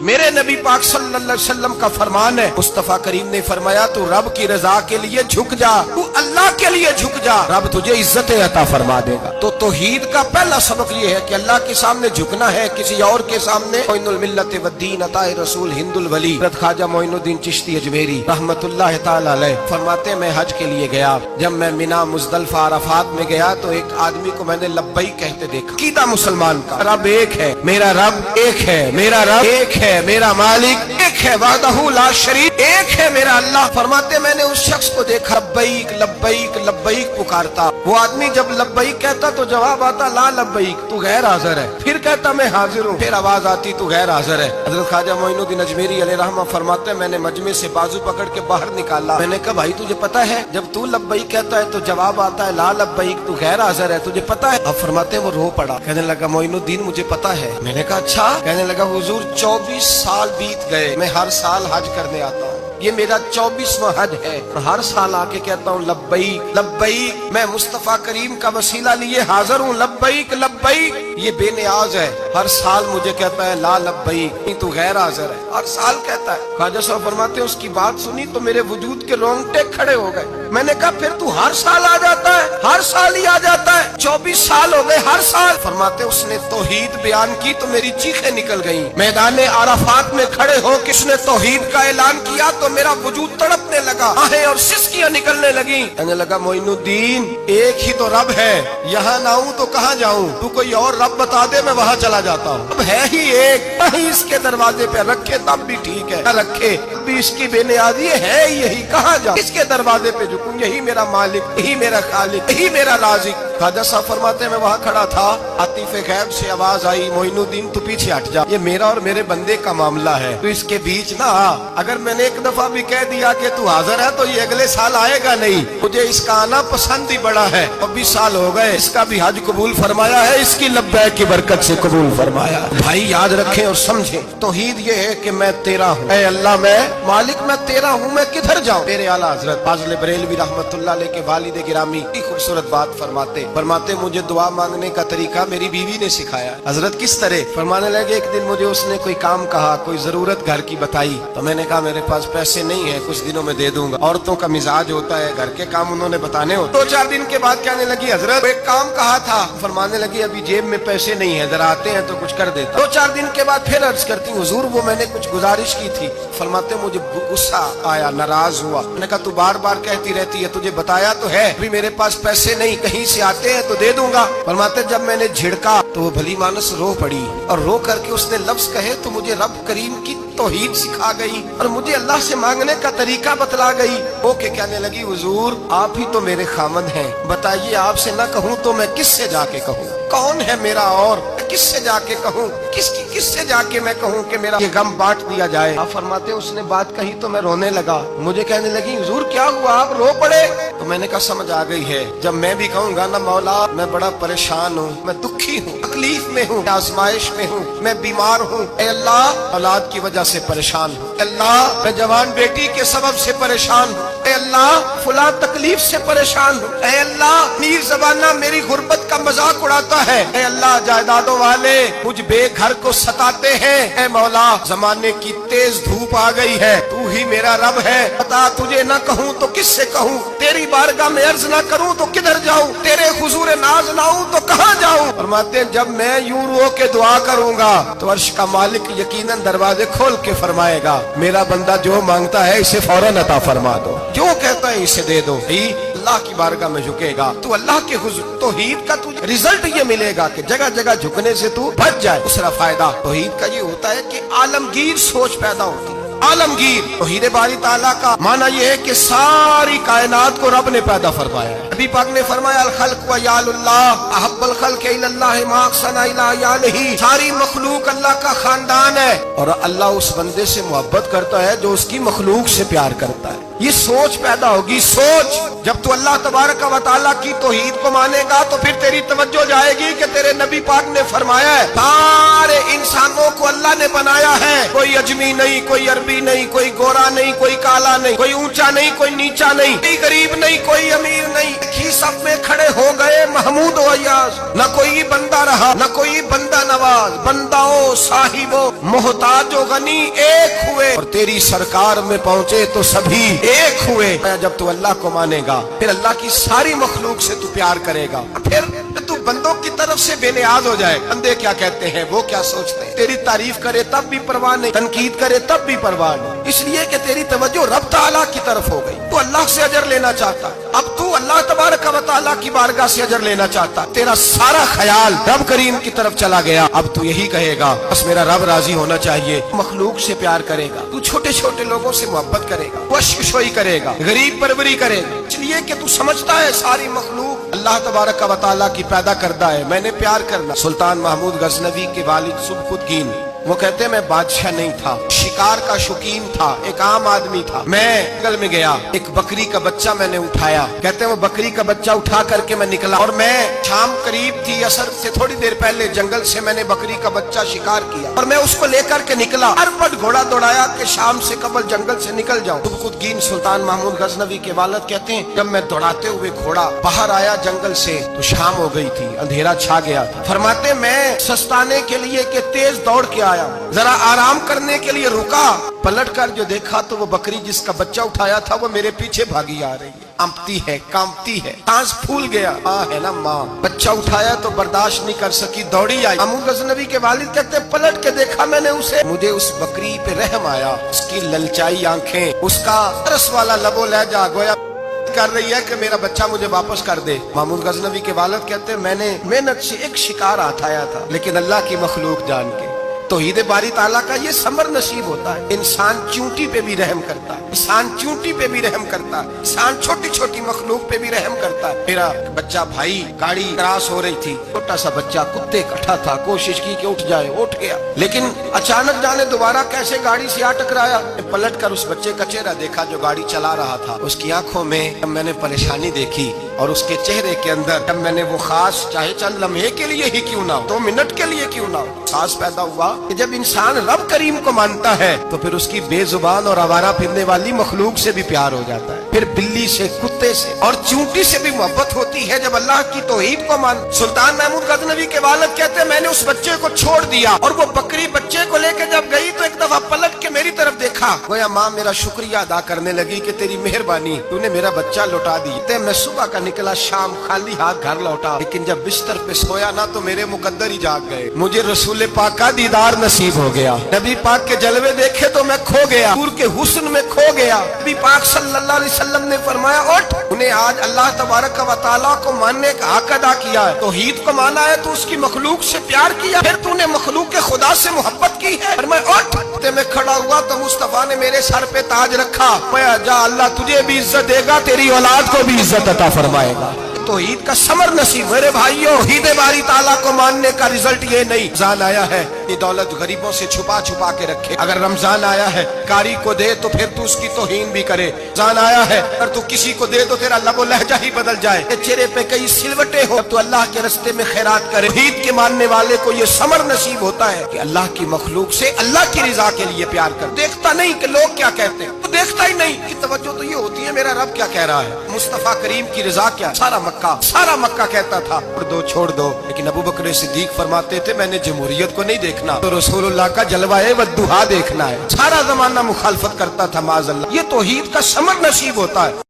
میرے نبی پاک صلی اللہ علیہ وسلم کا فرمان ہے، مصطفیٰ کریم نے فرمایا تو رب کی رضا کے لیے جھک جا، تو اللہ کے لیے جھک جا، رب تجھے عزت عطا فرما دے گا۔ تو توحید کا پہلا سبق یہ ہے کہ اللہ کے سامنے جھکنا ہے، کسی اور کے سامنے۔ معین الملت والدین عطا رسول ہند الولی حضرت خواجہ معین الدین چشتی اجمیری رحمت اللہ تعالی علیہ فرماتے میں حج کے لیے گیا، جب میں مینا مزدلفہ عرفات میں گیا تو ایک آدمی کو میں نے لبیک کہتے دیکھا۔ عقیدہ مسلمان کا رب ایک ہے، میرا رب ایک ہے، میرا رب ایک ہے، میرا مالک ایک ہے، وحدہ لا شریک ایک ہے میرا اللہ۔ فرماتے میں نے اس شخص کو دیکھا لبیک لبیک لبیک پکارتا، وہ آدمی جب لبیک کہتا تو جواب آتا لا لبیک، تو غیر حاضر ہے، پھر کہتا میں حاضر ہوں، پھر آواز آتی تو غیر حاضر ہے۔ حضرت خواجہ معین الدین اجمیری علیہ رحمہ فرماتے میں نے مجمع سے بازو پکڑ کے باہر نکالا، میں نے کہا بھائی تجھے پتا ہے جب تو لبیک کہتا ہے تو جواب آتا ہے لا لبیک، تو غیر حاضر ہے، تجھے پتا ہے؟ اب فرماتے وہ رو پڑا، کہنے لگا معین الدین مجھے پتا ہے۔ میں نے کہا اچھا؟ کہنے لگا حضور 24 سال بیت گئے، میں ہر سال حج کرنے آتا ہوں، یہ میرا 24واں حج ہے، اور ہر سال آ کے کہتا ہوں لبیک لبیک، میں مصطفیٰ کریم کا وسیلہ لیے حاضر ہوں، لبیک لبیک۔ یہ بے نیاز ہے، ہر سال مجھے کہتا ہے لا لبیک، تو غیر حاضر ہے، ہر سال کہتا ہے۔ خواجہ صاحب فرماتے ہیں اس کی بات سنی تو میرے وجود کے رونگٹے کھڑے ہو گئے۔ میں نے کہا پھر تو ہر سال آ جاتا ہے، ہر سال ہی آ جاتا ہے، 24 سال ہو گئے ہر سال۔ فرماتے اس نے توحید بیان کی تو میری چیخیں نکل گئیں، میدان عرفات میں کھڑے ہو کے اس نے توحید کا اعلان کیا تو میرا وجود تڑپنے لگا، آہیں اور سسکیاں نکلنے لگیں۔ کہنے لگا معین الدین ایک ہی تو رب ہے، یہاں نہ ہوں تو کہاں جاؤں، تو کوئی اور رب بتا دے میں وہاں چلا جاتا ہوں، اب ہے ہی ایک، کہیں اس کے دروازے پہ رکھے تب بھی ٹھیک ہے، نہ رکھے بھی اس کی بے نیازی ہے یہی، کہاں جاؤں، اس کے دروازے پہ جھکوں، یہی میرا مالک، یہی میرا خالق، یہی میرا رازق۔ خواجہ صاحب فرماتے میں وہاں کھڑا تھا، عاطف غیب سے آواز آئی معین الدین تو پیچھے ہٹ جا، یہ میرا اور میرے بندے کا معاملہ ہے، تو اس کے بیچ نہ آ، اگر میں نے ایک دفعہ بھی کہہ دیا کہ تو حاضر ہے تو یہ اگلے سال آئے گا نہیں، مجھے اس کا آنا پسند ہی بڑا ہے، 24 سال ہو گئے، اس کا بھی حج قبول فرمایا ہے، اس کی لبیک کی برکت سے قبول فرمایا۔ بھائی یاد رکھیں اور سمجھیں، توحید یہ ہے کہ میں تیرا ہوں، اے اللہ میں مالک میں تیرا ہوں، میں کدھر جاؤں؟ میرے اعلیٰ حضرت فاضل بریلوی رحمت اللہ علیہ کے والد گرامی کی خوبصورت بات فرماتے مجھے دعا مانگنے کا طریقہ میری بیوی نے سکھایا۔ حضرت کس طرح؟ فرمانے لگے ایک دن مجھے اس نے کوئی کام کہا، کوئی ضرورت گھر کی بتائی، تو میں نے کہا میرے پاس پیسے نہیں ہیں، کچھ دنوں میں دے دوں گا، عورتوں کا مزاج ہوتا ہے گھر کے کام انہوں نے بتانے ہوتے۔ 2-4 دن کے بعد کہنے لگی حضرت ایک کام کہا تھا، فرمانے لگی ابھی جیب میں پیسے نہیں ہیں، ذرا آتے ہیں تو کچھ کر دیتا۔ 2-4 دن کے بعد پھر عرض کرتی ہوں حضور وہ میں نے کچھ گزارش کی تھی، فرماتے مجھے غصہ آیا، ناراض ہوا، میں نے کہا تو بار بار کہتی رہتی ہے، تجھے بتایا تو ہے ابھی میرے پاس پیسے نہیں، کہیں سے آتے ہیں تو دے دوں گا۔ فرماتے جب میں نے جھڑکا تو وہ بھلی مانس رو پڑی، اور رو کر کے اس نے لفظ کہے تو مجھے رب کریم کی توحید سکھا گئی اور مجھے اللہ سے مانگنے کا طریقہ بتلا گئی۔ وہ کہ کہنے لگی حضور آپ ہی تو میرے خامد ہیں، بتائیے آپ سے نہ کہوں تو میں کس سے جا کے کہوں، کون ہے میرا اور کس سے جا کے کہوں، کس سے جا کے میں کہوں کہ میرا یہ غم بانٹ دیا جائے۔ آپ فرماتے اس نے بات کہی تو میں رونے لگا، مجھے کہنے لگی حضور کیا ہوا آپ رو پڑے؟ تو میں نے کہا سمجھ آ گئی ہے، جب میں بھی کہوں گا نا مولا میں بڑا پریشان ہوں، میں دکھی ہوں، تکلیف میں ہوں، آزمائش میں ہوں، میں بیمار ہوں، اے اللہ اولاد کی وجہ سے پریشان ہوں، اے اللہ میں جوان بیٹی کے سبب سے پریشان ہوں، اے اللہ فلاں تکلیف سے پریشان ہوں، اے اللہ میر زبانہ میری غربت کا مذاق اڑاتا ہے، اے اللہ جائیدادوں والے مجھ بے گھر کو ستاتے ہیں، اے مولا زمانے کی تیز دھوپ آ گئی ہے، تو ہی میرا رب ہے، بتا تجھے نہ کہوں تو کس سے کہوں، تیری بارگاہ میں عرض نہ کروں تو کدھر جاؤں، تیرے حضور ناز نہ ہوں تو کہاں جاؤں۔ فرماتے ہیں جب میں یوں رو کے دعا کروں گا تو عرش کا مالک یقیناً دروازے کھول کے فرمائے گا میرا بندہ جو مانگتا ہے اسے فوراً عطا فرما دو، جو کہتا ہے اسے دے دو۔ اللہ کی بارگاہ میں جھکے گا تو اللہ کے حضور توحید کا تجھے رزلٹ یہ ملے گا کہ جگہ جگہ جھکنے سے تو بچ جائے۔ دوسرا فائدہ توحید کا یہ ہوتا ہے کہ عالمگیر سوچ پیدا ہوتی ہے۔ عالمگیر توحید باری تعالیٰ کا معنی یہ ہے کہ ساری کائنات کو رب نے پیدا فرمایا ہے۔ نبی پاک نے فرمایا الخلق وعیال اللہ احب الخلق الی اللہ ما احسن الی عیالہ، ساری مخلوق اللہ کا خاندان ہے اور اللہ اس بندے سے محبت کرتا ہے جو اس کی مخلوق سے پیار کرتا ہے۔ یہ سوچ پیدا ہوگی. سوچ جب تو اللہ تبارک و تعالیٰ کی توحید کو مانے گا تو پھر تیری توجہ جائے گی کہ تیرے نبی پاک نے فرمایا ہے سارے انسانوں کو اللہ نے بنایا ہے, کوئی اجمی نہیں, کوئی عربی نہیں, کوئی گورا نہیں, کوئی کالا نہیں, کوئی اونچا نہیں, کوئی نیچا نہیں, کوئی غریب نہیں, کوئی امیر نہیں. ہی سب میں کھڑے ہو گئے محمود و ایاز. نہ کوئی بندہ رہا نہ کوئی بندہ نواز, بنداؤ صاحبو محتاج و غنی ایک ہوئے, اور تیری سرکار میں پہنچے تو سبھی ایک ہوئے. جب تو اللہ کو مانے گا پھر اللہ کی ساری مخلوق سے تو پیار کرے گا, پھر تو بندوں کی طرف سے بے نیاز ہو جائے. بندے کیا کہتے ہیں, وہ کیا سوچتے ہیں, تیری تعریف کرے تب بھی پرواہ نہیں, تنقید کرے تب بھی پرواہ نہیں, اس لیے کہ تیری توجہ رب تعالیٰ کی طرف ہو گئی. تو اللہ سے اجر لینا چاہتا, اب تو اللہ تبارک و تعالیٰ کی بارگاہ سے اجر لینا چاہتا, تیرا سارا خیال رب کریم کی طرف چلا گیا. اب تو یہی کہے گا بس میرا رب راضی ہونا چاہیے. مخلوق سے پیار کرے گا, تو چھوٹے چھوٹے لوگوں سے محبت کرے گا, وشوشوئی کرے گا, غریب پروری کرے گا, اس لیے کہ تو سمجھتا ہے ساری مخلوق اللہ تبارک و تعالیٰ کی پیدا کردہ ہے, میں نے پیار کرنا. سلطان محمود غزنوی کے والد سبکت الدین وہ کہتے ہیں میں بادشاہ نہیں تھا, شکار کا شوقین تھا, ایک عام آدمی تھا. میں جنگل میں گیا, ایک بکری کا بچہ میں نے اٹھایا. کہتے ہیں وہ بکری کا بچہ اٹھا کر کے میں نکلا, اور میں شام قریب تھی, عصر سے تھوڑی دیر پہلے جنگل سے میں نے بکری کا بچہ شکار کیا, اور میں اس کو لے کر کے نکلا. ہر پٹ گھوڑا دوڑایا کہ شام سے قبل جنگل سے نکل جاؤں. سبکت الدین سلطان محمود غزنوی کے والد کہتے ہیں جب میں دوڑاتے ہوئے گھوڑا باہر آیا جنگل سے تو شام ہو گئی تھی, اندھیرا چھا گیا تھا. فرماتے میں سستانے کے لیے کہ تیز دوڑ کے آیا, ذرا آرام کرنے کے لیے رکا, پلٹ کر جو دیکھا تو وہ بکری جس کا بچہ اٹھایا تھا وہ میرے پیچھے بھاگی آ رہی ہے, امپتی ہے, کامتی ہے, سانس پھول گیا. ماں ہے نا ماں, بچہ اٹھایا تو برداشت نہیں کر سکی, دوڑی آئی. محمود غزنوی کے والد کہتے ہیں پلٹ کے دیکھا میں نے اسے, مجھے اس بکری پہ رحم آیا, اس کی للچائی آنکھیں, اس کا ترس والا لب و لہجہ گویا کر رہی ہے کہ میرا بچہ مجھے واپس کر دے. محمود غزنوی کے والد کہتے ہیں میں نے محنت سے ایک شکار اٹھایا تھا, لیکن اللہ کی مخلوق جان کے توحید باری تعالیٰ کا یہ ثمر نصیب ہوتا ہے. انسان چونٹی پہ بھی رحم کرتا ہے, انسان چونٹی پہ بھی رحم کرتا ہے, انسان چھوٹی چھوٹی مخلوق پہ بھی رحم کرتا ہے. میرا بچہ بھائی گاڑی کراس ہو رہی تھی, چھوٹا سا بچہ کتے کٹھا تھا, کوشش کی کہ اٹھ جائے, اٹھ گیا, لیکن اچانک جانے دوبارہ کیسے گاڑی سے آ ٹکرایا. پلٹ کر اس بچے کا چہرہ دیکھا جو گاڑی چلا رہا تھا, اس کی آنکھوں میں میں نے پریشانی دیکھی, اور اس کے چہرے کے اندر جب میں نے وہ خاص چاہے چند لمحے کے لیے ہی کیوں نہ ہو, 2 منٹ کے لیے کیوں نہ ہو, خاص پیدا ہوا کہ جب انسان رب کریم کو مانتا ہے تو پھر اس کی بے زبان اور آوارہ پھرنے والی مخلوق سے بھی پیار ہو جاتا ہے, پھر بلی سے, کتے سے اور چونٹی سے بھی محبت ہوتی ہے جب اللہ کی توحید کو مان. سلطان محمود غزنوی کے والد کہتے ہیں میں نے اس بچے کو چھوڑ دیا, اور وہ بکری بچے کو لے کے جب گئی تو ایک دفعہ پلٹ کے میری طرف دیکھا, گویا ماں میرا شکریہ ادا کرنے لگی کہ تیری مہربانی, تو نے میرا بچہ لوٹا دی. میں صبح کا نکلا, شام خالی ہاتھ گھر لوٹا, لیکن جب بستر پہ سویا نا تو میرے مقدر ہی جاگ گئے, مجھے رسول پاک کا دیدار نصیب ہو گیا, نبی پاک کے جلوے دیکھے تو میں کھو گیا, حضور کے حسن میں کھو گیا. نبی پاک صلی اللہ علیہ وسلم نے فرمایا اٹھ, انہیں آج اللہ تبارک و تعالیٰ کو ماننے کا حق ادا کیا ہے, توحید کو مانا ہے تو اس کی مخلوق سے پیار کیا, پھر تو نے مخلوق کے خدا سے محبت کی ہے. فرمایا اٹھ, میں کھڑا ہوا تو مصطفیٰ نے میرے سر پہ تاج رکھا, جا اللہ تجھے بھی عزت دے گا, تیری اولاد کو بھی عزت عطا فرمائے گا. توحید کا ثمر نصیب. میرے بھائیوں, توحید باری تعالیٰ کو ماننے کا رزلٹ یہ نہیں رمضان آیا ہے یہ دولت غریبوں سے چھپا چھپا کے رکھے, اگر رمضان آیا ہے کاری کو دے تو پھر تو اس کی توہین بھی کرے, رمضان آیا ہے اگر تو کسی کو دے تو تیرا لب و لہجہ ہی بدل جائے, چہرے پہ کئی سلوٹیں ہو تو اللہ کے رستے میں خیرات کرے. توحید کے ماننے والے کو یہ ثمر نصیب ہوتا ہے کہ اللہ کی مخلوق سے اللہ کی رضا کے لیے پیار کر, دیکھتا نہیں کہ لوگ کیا کہتے ہیں, تو دیکھتا ہی نہیں, کی توجہ تو یہ ہوتی ہے میرا رب کیا کہہ رہا ہے, مصطفیٰ کریم کی رضا کیا. سارا مکہ کہتا تھا چھوڑ دو, لیکن ابو بکر صدیق فرماتے تھے میں نے جمہوریت کو نہیں دیکھنا, تو رسول اللہ کا جلوہ والضحیٰ دیکھنا ہے. سارا زمانہ مخالفت کرتا تھا معاذ اللہ. یہ توحید کا ثمر نصیب ہوتا ہے.